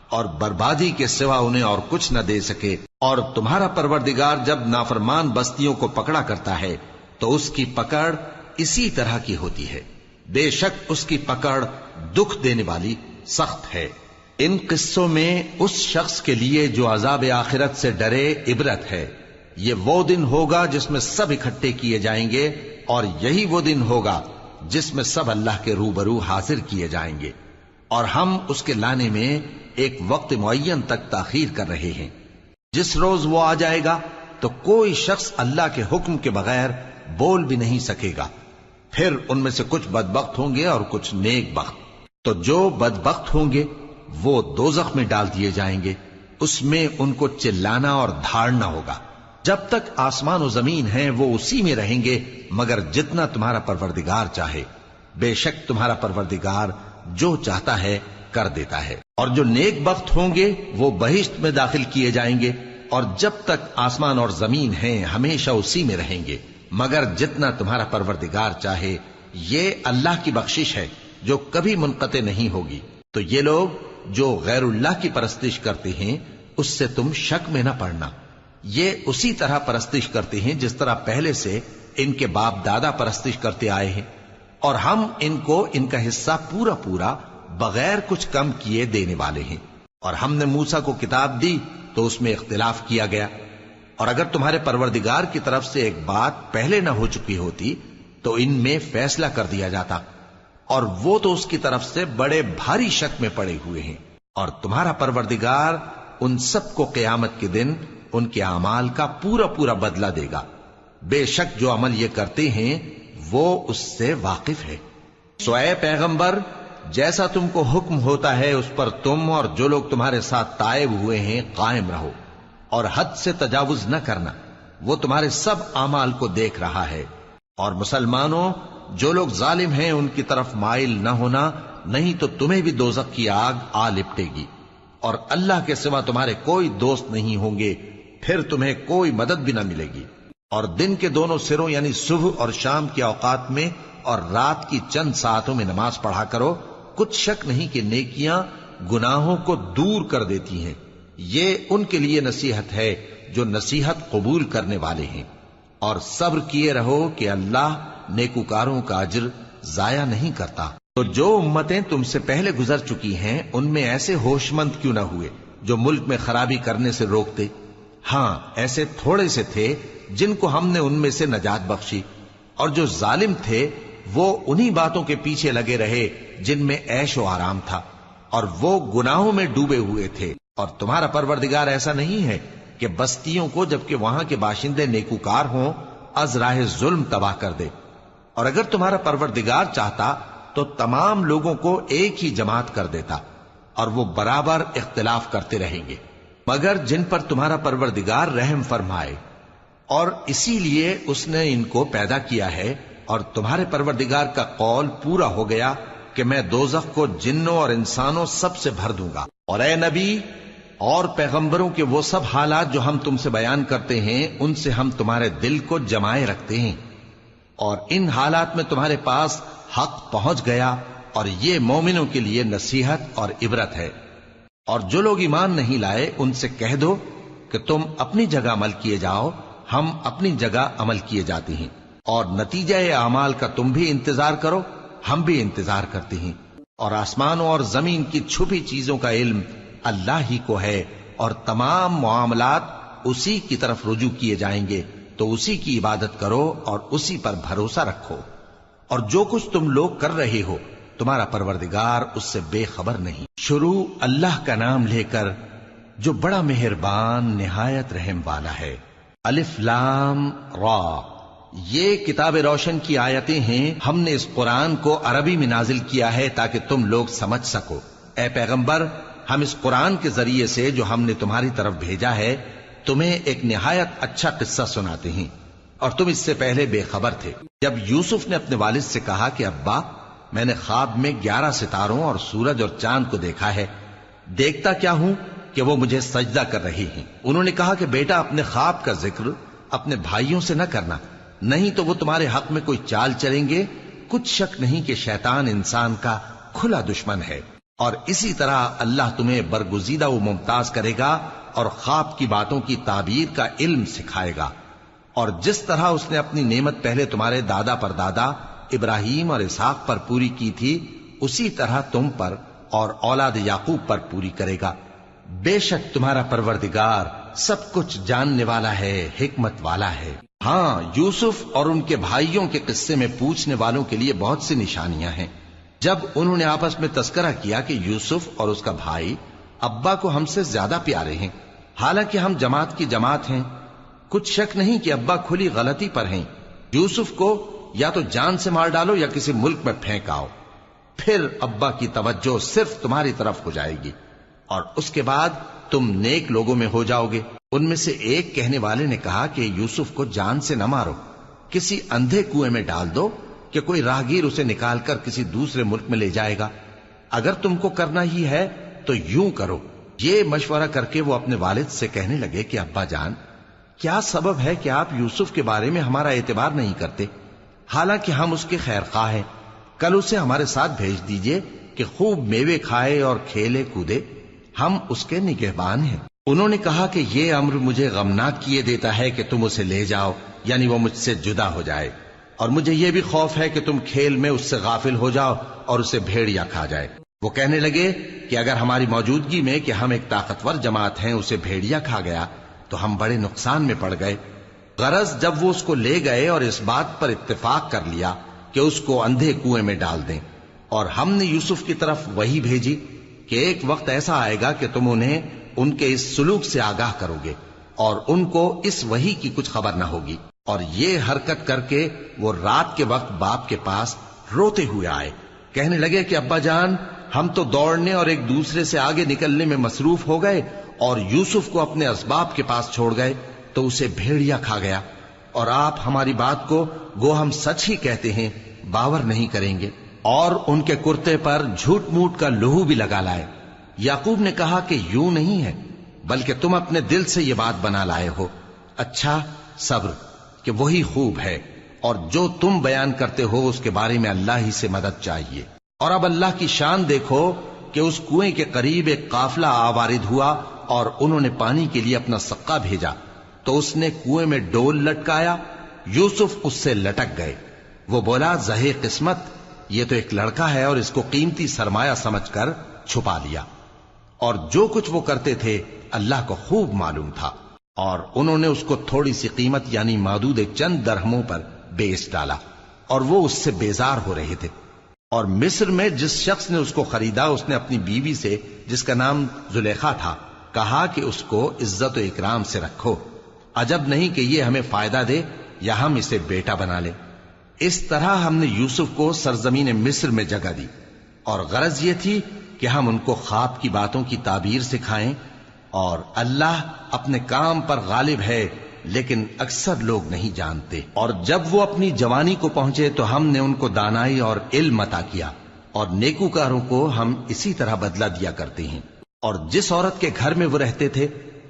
اور بربادی کے سوا انہیں اور کچھ نہ دے سکے۔ اور تمہارا پروردگار جب نافرمان بستیوں کو پکڑا کرتا ہے تو اس کی پکڑ اسی طرح کی ہوتی ہے، بے شک اس کی پکڑ دکھ دینے والی سخت ہے۔ ان قصوں میں اس شخص کے لیے جو عذاب آخرت سے ڈرے عبرت ہے۔ یہ وہ دن ہوگا جس میں سب اکٹھے کیے جائیں گے، اور یہی وہ دن ہوگا جس میں سب اللہ کے روبرو حاضر کیے جائیں گے، اور ہم اس کے لانے میں ایک وقت معین تک تاخیر کر رہے ہیں۔ جس روز وہ آ جائے گا تو کوئی شخص اللہ کے حکم کے بغیر بول بھی نہیں سکے گا۔ پھر ان میں سے کچھ بدبخت ہوں گے اور کچھ نیک بخت۔ تو جو بدبخت ہوں گے وہ دوزخ میں ڈال دیے جائیں گے، اس میں ان کو چلانا اور دھاڑنا ہوگا۔ جب تک آسمان و زمین ہیں وہ اسی میں رہیں گے مگر جتنا تمہارا پروردگار چاہے، بے شک تمہارا پروردگار جو چاہتا ہے کر دیتا ہے۔ اور جو نیک بخت ہوں گے وہ بہشت میں داخل کیے جائیں گے، اور جب تک آسمان اور زمین ہیں ہمیشہ اسی میں رہیں گے مگر جتنا تمہارا پروردگار چاہے۔ یہ اللہ کی بخشش ہے جو کبھی منقطع نہیں ہوگی۔ تو یہ لوگ جو غیر اللہ کی پرستش کرتے ہیں اس سے تم شک میں نہ پڑنا، یہ اسی طرح پرستش کرتے ہیں جس طرح پہلے سے ان کے باپ دادا پرستش کرتے آئے ہیں، اور ہم ان کو ان کا حصہ پورا پورا بغیر کچھ کم کیے دینے والے ہیں۔ اور ہم نے موسیٰ کو کتاب دی تو اس میں اختلاف کیا گیا، اور اگر تمہارے پروردگار کی طرف سے ایک بات پہلے نہ ہو چکی ہوتی تو ان میں فیصلہ کر دیا جاتا، اور وہ تو اس کی طرف سے بڑے بھاری شک میں پڑے ہوئے ہیں۔ اور تمہارا پروردگار ان سب کو قیامت کے دن ان کے اعمال کا پورا پورا بدلہ دے گا، بے شک جو عمل یہ کرتے ہیں وہ اس سے واقف ہے۔ سو اے پیغمبر، جیسا تم کو حکم ہوتا ہے اس پر تم اور جو لوگ تمہارے ساتھ تائب ہوئے ہیں قائم رہو، اور حد سے تجاوز نہ کرنا، وہ تمہارے سب اعمال کو دیکھ رہا ہے۔ اور مسلمانوں، جو لوگ ظالم ہیں ان کی طرف مائل نہ ہونا، نہیں تو تمہیں بھی دوزخ کی آگ آ لپٹے گی، اور اللہ کے سوا تمہارے کوئی دوست نہیں ہوں گے، پھر تمہیں کوئی مدد بھی نہ ملے گی۔ اور دن کے دونوں سروں یعنی صبح اور شام کے اوقات میں اور رات کی چند ساعتوں میں نماز پڑھا کرو، کچھ شک نہیں کہ نیکیاں گناہوں کو دور کر دیتی ہیں۔ یہ ان کے لیے نصیحت ہے جو نصیحت قبول کرنے والے ہیں۔ اور صبر کیے رہو کہ اللہ نیکوکاروں کا اجر ضائع نہیں کرتا۔ تو جو امتیں تم سے پہلے گزر چکی ہیں ان میں ایسے ہوش مند کیوں نہ ہوئے جو ملک میں خرابی کرنے سے روکتے؟ ہاں، ایسے تھوڑے سے تھے جن کو ہم نے ان میں سے نجات بخشی، اور جو ظالم تھے وہ انہی باتوں کے پیچھے لگے رہے جن میں عیش و آرام تھا، اور وہ گناہوں میں ڈوبے ہوئے تھے۔ اور تمہارا پروردگار ایسا نہیں ہے کہ بستیوں کو جبکہ وہاں کے باشندے نیکوکار ہوں از راہ ظلم تباہ کر دے۔ اور اگر تمہارا پروردگار چاہتا تو تمام لوگوں کو ایک ہی جماعت کر دیتا، اور وہ برابر اختلاف کرتے رہیں گے، مگر جن پر تمہارا پروردگار رحم فرمائے، اور اسی لیے اس نے ان کو پیدا کیا ہے۔ اور تمہارے پروردگار کا قول پورا ہو گیا کہ میں دوزخ کو جنوں اور انسانوں سب سے بھر دوں گا۔ اور اے نبی اور پیغمبروں کے وہ سب حالات جو ہم تم سے بیان کرتے ہیں ان سے ہم تمہارے دل کو جمائے رکھتے ہیں، اور ان حالات میں تمہارے پاس حق پہنچ گیا، اور یہ مومنوں کے لیے نصیحت اور عبرت ہے۔ اور جو لوگ ایمان نہیں لائے ان سے کہہ دو کہ تم اپنی جگہ عمل کیے جاؤ، ہم اپنی جگہ عمل کیے جاتے ہیں، اور نتیجہ اعمال کا تم بھی انتظار کرو، ہم بھی انتظار کرتے ہیں۔ اور آسمانوں اور زمین کی چھپی چیزوں کا علم اللہ ہی کو ہے، اور تمام معاملات اسی کی طرف رجوع کیے جائیں گے تو اسی کی عبادت کرو اور اسی پر بھروسہ رکھو، اور جو کچھ تم لوگ کر رہے ہو تمہارا پروردگار اس سے بے خبر نہیں۔ شروع اللہ کا نام لے کر جو بڑا مہربان نہایت رحم والا ہے۔ الف لام را، یہ کتاب روشن کی آیتیں ہیں، ہم نے اس قرآن کو عربی میں نازل کیا ہے تاکہ تم لوگ سمجھ سکو۔ اے پیغمبر، ہم اس قرآن کے ذریعے سے جو ہم نے تمہاری طرف بھیجا ہے تمہیں ایک نہایت اچھا قصہ سناتے ہیں، اور تم اس سے پہلے بے خبر تھے۔ جب یوسف نے اپنے والد سے کہا کہ ابا، میں نے خواب میں 11 ستاروں اور سورج اور چاند کو دیکھا ہے، دیکھتا کیا ہوں کہ وہ مجھے سجدہ کر رہی ہیں۔ انہوں نے کہا کہ بیٹا، اپنے خواب کا ذکر اپنے بھائیوں سے نہ کرنا، نہیں تو وہ تمہارے حق میں کوئی چال چلیں گے۔ کچھ شک نہیں کہ شیطان انسان کا کھلا دشمن ہے، اور اسی طرح اللہ تمہیں برگزیدہ و ممتاز کرے گا اور خواب کی باتوں کی تعبیر کا علم سکھائے گا، اور جس طرح اس نے اپنی نعمت پہلے تمہارے دادا پر دادا ابراہیم اور اسحاق پر پوری کی تھی، اسی طرح تم پر اور اولاد یعقوب پر پوری کرے گا۔ بے شک تمہارا پروردگار سب کچھ جاننے والا ہے، حکمت والا ہے۔ ہاں، یوسف اور ان کے بھائیوں کے قصے میں پوچھنے والوں کے لیے بہت سی نشانیاں ہیں۔ جب انہوں نے آپس میں تذکرہ کیا کہ یوسف اور اس کا بھائی ابا کو ہم سے زیادہ پیارے ہیں، حالانکہ ہم جماعت کی جماعت ہیں، کچھ شک نہیں کہ ابا کھلی غلطی پر ہیں۔ یوسف کو یا تو جان سے مار ڈالو یا کسی ملک میں پھینک آؤ، پھر ابا کی توجہ صرف تمہاری طرف ہو جائے گی، اور اس کے بعد تم نیک لوگوں میں ہو جاؤ گے۔ ان میں سے ایک کہنے والے نے کہا کہ یوسف کو جان سے نہ مارو، کسی اندھے کنویں میں ڈال دو کہ کوئی راہگیر اسے نکال کر کسی دوسرے ملک میں لے جائے گا۔ اگر تم کو کرنا ہی ہے تو یوں کرو۔ یہ مشورہ کر کے وہ اپنے والد سے کہنے لگے کہ ابا جان، کیا سبب ہے کہ آپ یوسف کے بارے میں ہمارا اعتبار نہیں کرتے؟ حالانکہ ہم اس کے خیر خواہ ہیں، کل اسے ہمارے ساتھ بھیج دیجئے کہ خوب میوے کھائے اور کھیلے کودے، ہم اس کے نگہبان ہیں۔ انہوں نے کہا کہ یہ امر مجھے غمناک کیے دیتا ہے کہ تم اسے لے جاؤ، یعنی وہ مجھ سے جدا ہو جائے، اور مجھے یہ بھی خوف ہے کہ تم کھیل میں اس سے غافل ہو جاؤ اور اسے بھیڑیا کھا جائے۔ وہ کہنے لگے کہ اگر ہماری موجودگی میں کہ ہم ایک طاقتور جماعت ہیں اسے بھیڑیا کھا گیا تو ہم بڑے نقصان میں پڑ گئے۔ غرض جب وہ اس کو لے گئے اور اس بات پر اتفاق کر لیا کہ اس کو اندھے کنویں میں ڈال دیں، اور ہم نے یوسف کی طرف وحی بھیجی کہ ایک وقت ایسا آئے گا کہ تم انہیں ان کے اس سلوک سے آگاہ کرو گے، اور ان کو اس وحی کی کچھ خبر نہ ہوگی۔ اور یہ حرکت کر کے وہ رات کے وقت باپ کے پاس روتے ہوئے آئے، کہنے لگے کہ ابا جان، ہم تو دوڑنے اور ایک دوسرے سے آگے نکلنے میں مصروف ہو گئے اور یوسف کو اپنے اسباب کے پاس چھوڑ گئے تو اسے بھیڑیا کھا گیا، اور آپ ہماری بات کو گو ہم سچ ہی کہتے ہیں باور نہیں کریں گے۔ اور ان کے کرتے پر جھوٹ موٹ کا لہو بھی لگا لائے۔ یعقوب نے کہا کہ یوں نہیں ہے، بلکہ تم اپنے دل سے یہ بات بنا لائے ہو۔ اچھا، صبر کہ وہی خوب ہے، اور جو تم بیان کرتے ہو اس کے بارے میں اللہ ہی سے مدد چاہیے۔ اور اب اللہ کی شان دیکھو کہ اس کنویں کے قریب ایک قافلہ آوارد ہوا اور انہوں نے پانی کے لیے اپنا سقا بھیجا تو اس نے کنویں میں ڈول لٹکایا، یوسف اس سے لٹک گئے۔ وہ بولا، زہے قسمت، یہ تو ایک لڑکا ہے، اور اس کو قیمتی سرمایہ سمجھ کر چھپا لیا۔ اور جو کچھ وہ کرتے تھے اللہ کو خوب معلوم تھا، اور انہوں نے اس کو تھوڑی سی قیمت یعنی مادود چند درہموں پر بیچ ڈالا، اور وہ اس سے بیزار ہو رہے تھے۔ اور مصر میں جس شخص نے اس کو خریدا اس نے اپنی بیوی سے جس کا نام زلیخا تھا کہا کہ اس کو عزت و اکرام سے رکھو، عجب نہیں کہ یہ ہمیں فائدہ دے یا ہم اسے بیٹا بنا لیں۔ اس طرح ہم نے یوسف کو سرزمین مصر میں جگہ دی، اور غرض یہ تھی کہ ہم ان کو خواب کی باتوں کی تعبیر سکھائیں، اور اللہ اپنے کام پر غالب ہے لیکن اکثر لوگ نہیں جانتے۔ اور جب وہ اپنی جوانی کو پہنچے تو ہم نے ان کو دانائی اور علم عطا کیا، اور نیکوکاروں کو ہم اسی طرح بدلہ دیا کرتے ہیں۔ اور جس عورت کے گھر میں وہ رہتے تھے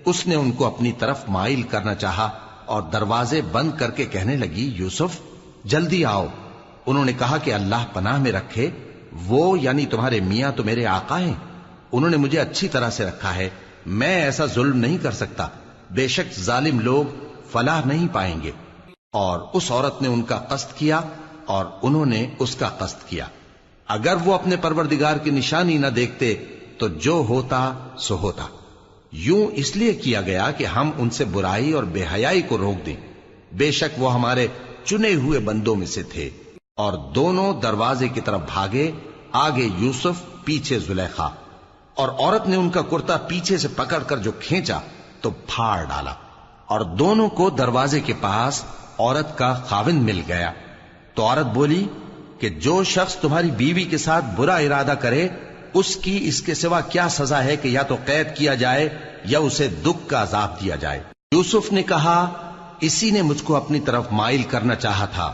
اس نے ان کو اپنی طرف مائل کرنا چاہا، اور دروازے بند کر کے کہنے لگی، یوسف جلدی آؤ۔ انہوں نے کہا کہ اللہ پناہ میں رکھے، وہ یعنی تمہارے میاں تو میرے آقا ہیں، انہوں نے مجھے اچھی طرح سے رکھا ہے، میں ایسا ظلم نہیں کر سکتا، بے شک ظالم لوگ فلاح نہیں پائیں گے۔ اور اس عورت نے ان کا قصد کیا اور انہوں نے اس کا قصد کیا۔ اگر وہ اپنے پروردگار کی نشانی نہ دیکھتے تو جو ہوتا سو ہوتا۔ یوں اس لیے کیا گیا کہ ہم ان سے برائی اور بے حیائی کو روک دیں، بے شک وہ ہمارے چنے ہوئے بندوں میں سے تھے۔ اور دونوں دروازے کی طرف بھاگے، آگے یوسف پیچھے زلیخا، اور عورت نے ان کا کرتا پیچھے سے پکڑ کر جو کھینچا تو پھاڑ ڈالا، اور دونوں کو دروازے کے پاس عورت کا خاوند مل گیا۔ تو عورت بولی کہ جو شخص تمہاری بیوی کے ساتھ برا ارادہ کرے اس کی اس کے سوا کیا سزا ہے کہ یا تو قید کیا جائے یا اسے دکھ کا عذاب دیا جائے۔ یوسف نے کہا اسی نے مجھ کو اپنی طرف مائل کرنا چاہا تھا،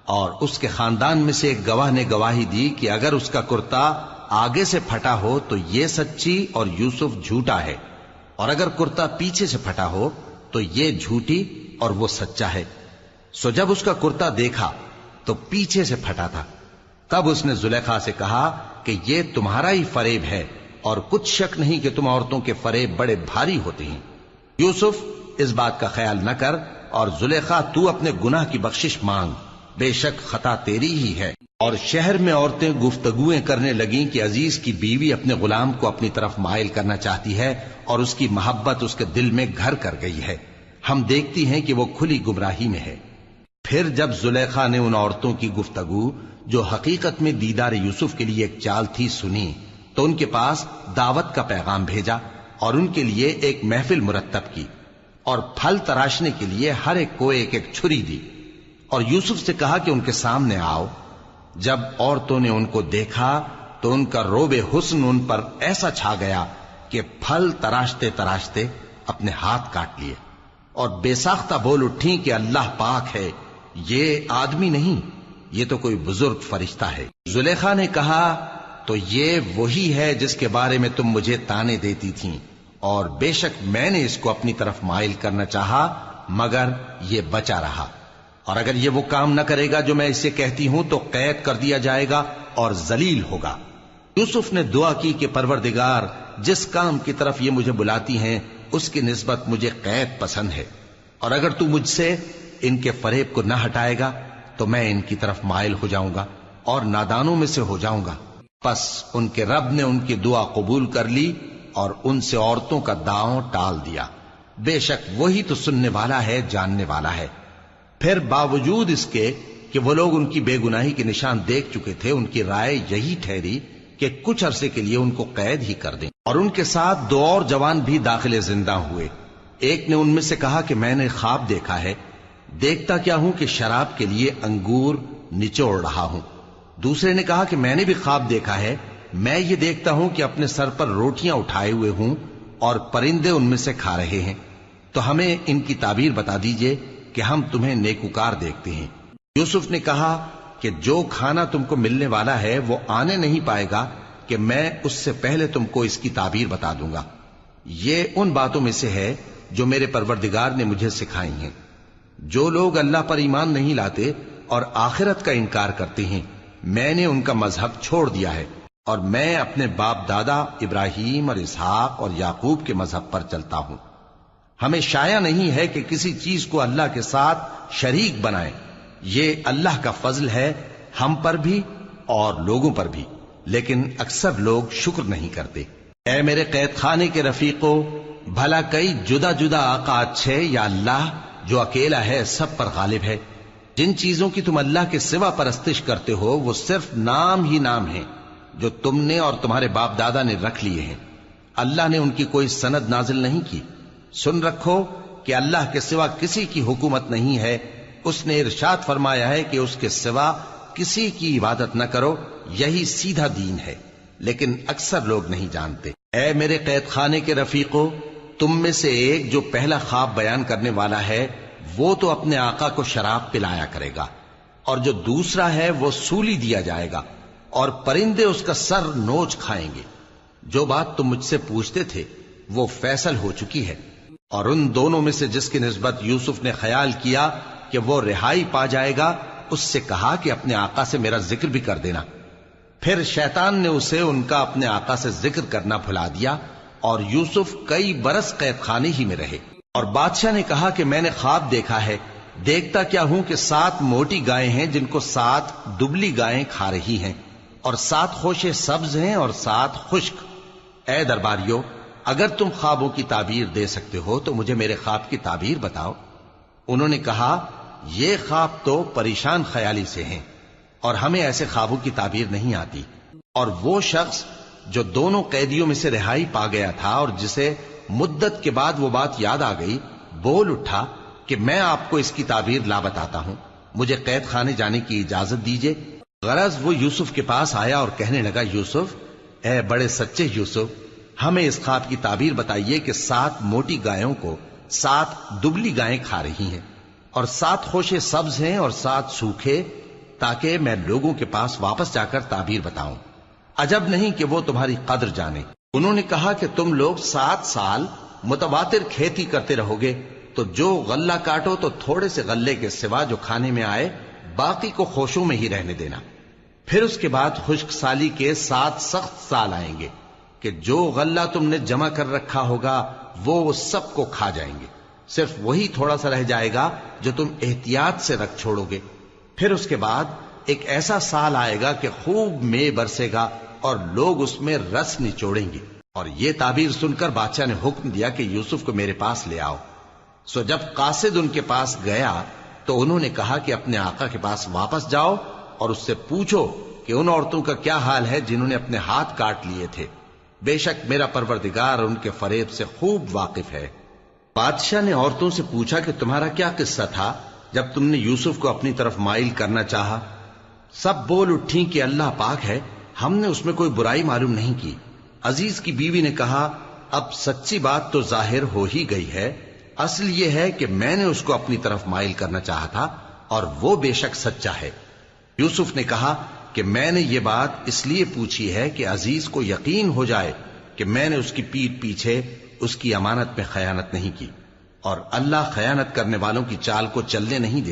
اور اس کے خاندان میں سے ایک گواہ نے گواہی دی کہ اگر اس کا کرتا آگے سے پھٹا ہو تو یہ سچی اور یوسف جھوٹا ہے، اور اگر کرتا پیچھے سے پھٹا ہو تو یہ جھوٹی اور وہ سچا ہے۔ سو جب اس کا کرتا دیکھا تو پیچھے سے پھٹا تھا، تب اس نے زلیخا سے کہا کہ یہ تمہارا ہی فریب ہے، اور کچھ شک نہیں کہ تم عورتوں کے فریب بڑے بھاری ہوتے ہیں۔ یوسف اس بات کا خیال نہ کر، اور زلیخا تو اپنے گناہ کی بخشش مانگ، بے شک خطا تیری ہی ہے۔ اور شہر میں عورتیں گفتگویں کرنے لگیں کہ عزیز کی بیوی اپنے غلام کو اپنی طرف مائل کرنا چاہتی ہے، اور اس کی محبت اس کے دل میں گھر کر گئی ہے، ہم دیکھتی ہیں کہ وہ کھلی گمراہی میں ہے۔ پھر جب زلیخا نے ان عورتوں کی گفتگو جو حقیقت میں دیدار یوسف کے لیے ایک چال تھی سنی، تو ان کے پاس دعوت کا پیغام بھیجا، اور ان کے لیے ایک محفل مرتب کی، اور پھل تراشنے کے لیے ہر ایک کو ایک ایک چھری دی، اور یوسف سے کہا کہ ان کے سامنے آؤ۔ جب عورتوں نے ان کو دیکھا تو ان کا روب حسن ان پر ایسا چھا گیا کہ پھل تراشتے تراشتے اپنے ہاتھ کاٹ لیے، اور بے ساختہ بول اٹھیں کہ اللہ پاک ہے، یہ آدمی نہیں، یہ تو کوئی بزرگ فرشتہ ہے۔ زلیخا نے کہا تو یہ وہی ہے جس کے بارے میں تم مجھے تانے دیتی تھیں، اور بے شک میں نے اس کو اپنی طرف مائل کرنا چاہا مگر یہ بچا رہا، اور اگر یہ وہ کام نہ کرے گا جو میں اسے کہتی ہوں تو قید کر دیا جائے گا اور ذلیل ہوگا۔ یوسف نے دعا کی کہ پروردگار جس کام کی طرف یہ مجھے بلاتی ہیں اس کی نسبت مجھے قید پسند ہے، اور اگر تو مجھ سے ان کے فریب کو نہ ہٹائے گا تو میں ان کی طرف مائل ہو جاؤں گا اور نادانوں میں سے ہو جاؤں گا۔ پس ان کے رب نے ان کی دعا قبول کر لی اور ان سے عورتوں کا داؤں ٹال دیا، بے شک وہی تو سننے والا ہے، جاننے والا ہے۔ پھر باوجود اس کے کہ وہ لوگ ان کی بے گناہی کے نشان دیکھ چکے تھے، ان کی رائے یہی ٹھہری کہ کچھ عرصے کے لیے ان کو قید ہی کر دیں، اور ان کے ساتھ دو اور جوان بھی داخل زندہ ہوئے۔ ایک نے ان میں سے کہا کہ میں نے خواب دیکھا ہے، دیکھتا کیا ہوں کہ شراب کے لیے انگور نچوڑ رہا ہوں۔ دوسرے نے کہا کہ میں نے بھی خواب دیکھا ہے، میں یہ دیکھتا ہوں کہ اپنے سر پر روٹیاں اٹھائے ہوئے ہوں اور پرندے ان میں سے کھا رہے ہیں، تو ہمیں ان کی تعبیر بتا دیجئے کہ ہم تمہیں نیکوکار دیکھتے ہیں۔ یوسف نے کہا کہ جو کھانا تم کو ملنے والا ہے وہ آنے نہیں پائے گا کہ میں اس سے پہلے تم کو اس کی تعبیر بتا دوں گا۔ یہ ان باتوں میں سے ہے جو میرے پروردگار نے مجھے سکھائی ہیں۔ جو لوگ اللہ پر ایمان نہیں لاتے اور آخرت کا انکار کرتے ہیں، میں نے ان کا مذہب چھوڑ دیا ہے، اور میں اپنے باپ دادا ابراہیم اور اسحاق اور یعقوب کے مذہب پر چلتا ہوں۔ ہمیں شایع نہیں ہے کہ کسی چیز کو اللہ کے ساتھ شریک بنائیں، یہ اللہ کا فضل ہے ہم پر بھی اور لوگوں پر بھی، لیکن اکثر لوگ شکر نہیں کرتے۔ اے میرے قید خانے کے رفیقو، بھلا کئی جدا جدا آقا اچھے یا اللہ جو اکیلا ہے سب پر غالب ہے؟ جن چیزوں کی تم اللہ کے سوا پرستش کرتے ہو وہ صرف نام ہی نام ہیں جو تم نے اور تمہارے باپ دادا نے رکھ لیے ہیں، اللہ نے ان کی کوئی سند نازل نہیں کی۔ سن رکھو کہ اللہ کے سوا کسی کی حکومت نہیں ہے، اس نے ارشاد فرمایا ہے کہ اس کے سوا کسی کی عبادت نہ کرو، یہی سیدھا دین ہے، لیکن اکثر لوگ نہیں جانتے۔ اے میرے قید خانے کے رفیقو، تم میں سے ایک جو پہلا خواب بیان کرنے والا ہے وہ تو اپنے آقا کو شراب پلایا کرے گا، اور جو دوسرا ہے وہ سولی دیا جائے گا، اور پرندے اس کا سر نوچ کھائیں گے۔ جو بات تم مجھ سے پوچھتے تھے وہ فیصل ہو چکی ہے، اور ان دونوں میں سے جس کی نسبت یوسف نے خیال کیا کہ وہ رہائی پا جائے گا، اس سے کہا کہ اپنے آقا سے میرا ذکر بھی کر دینا۔ پھر شیطان نے اسے ان کا اپنے آقا سے ذکر کرنا بھلا دیا، اور یوسف کئی برس قید خانے ہی میں رہے۔ اور بادشاہ نے کہا کہ میں نے خواب دیکھا ہے، دیکھتا کیا ہوں کہ 7 موٹی گائیں ہیں جن کو 7 دبلی گائیں کھا رہی ہیں، اور 7 خوشے سبز ہیں اور 7 خشک۔ اے درباریو، اگر تم خوابوں کی تعبیر دے سکتے ہو تو مجھے میرے خواب کی تعبیر بتاؤ۔ انہوں نے کہا یہ خواب تو پریشان خیالی سے ہیں اور ہمیں ایسے خوابوں کی تعبیر نہیں آتی۔ اور وہ شخص جو دونوں قیدیوں میں سے رہائی پا گیا تھا اور جسے مدت کے بعد وہ بات یاد آ گئی، بول اٹھا کہ میں آپ کو اس کی تعبیر لا بتاتا ہوں، مجھے قید خانے جانے کی اجازت دیجیے۔ غرض وہ یوسف کے پاس آیا اور کہنے لگا، یوسف، اے بڑے سچے یوسف، ہمیں اس خواب کی تعبیر بتائیے کہ 7 موٹی گایوں کو 7 دبلی گائیں کھا رہی ہیں اور 7 خوشے سبز ہیں اور 7 سوکھے، تاکہ میں لوگوں کے پاس واپس جا کر تعبیر بتاؤں۔ عجب نہیں کہ وہ تمہاری قدر جانے۔ انہوں نے کہا کہ تم لوگ 7 سال متواتر کھیتی کرتے رہو گے، تو جو غلہ کاٹو تو تھوڑے سے غلے کے سوا جو کھانے میں آئے باقی کو خوشوں میں ہی رہنے دینا۔ پھر اس کے بعد خشک سالی کے 7 سخت سال آئیں گے کہ جو غلہ تم نے جمع کر رکھا ہوگا وہ سب کو کھا جائیں گے، صرف وہی تھوڑا سا رہ جائے گا جو تم احتیاط سے رکھ چھوڑو گے۔ پھر اس کے بعد ایک ایسا سال آئے گا کہ خوب مے برسے گا اور لوگ اس میں رس نچوڑیں گے۔ اور یہ تعبیر سن کر بادشاہ نے حکم دیا کہ یوسف کو میرے پاس لے آؤ۔ سو جب قاصد ان کے پاس گیا تو انہوں نے کہا کہ اپنے آقا کے پاس واپس جاؤ اور اس سے پوچھو کہ ان عورتوں کا کیا حال ہے جنہوں نے اپنے ہاتھ کاٹ لیے تھے، بے شک میرا پروردگار ان کے فریب سے خوب واقف ہے۔ بادشاہ نے عورتوں سے پوچھا کہ تمہارا کیا قصہ تھا جب تم نے یوسف کو اپنی طرف مائل کرنا چاہا؟ سب بول اٹھیں کہ اللہ پاک ہے، ہم نے اس میں کوئی برائی معلوم نہیں کی۔ عزیز کی بیوی نے کہا، اب سچی بات تو ظاہر ہو ہی گئی ہے، اصل یہ ہے کہ میں نے اس کو اپنی طرف مائل کرنا چاہا تھا اور وہ بے شک سچا ہے۔ یوسف نے کہا کہ میں نے یہ بات اس لیے پوچھی ہے کہ عزیز کو یقین ہو جائے کہ میں نے اس کی پیٹھ پیچھے اس کی امانت میں خیانت نہیں کی، اور اللہ خیانت کرنے والوں کی چال کو چلنے نہیں دے۔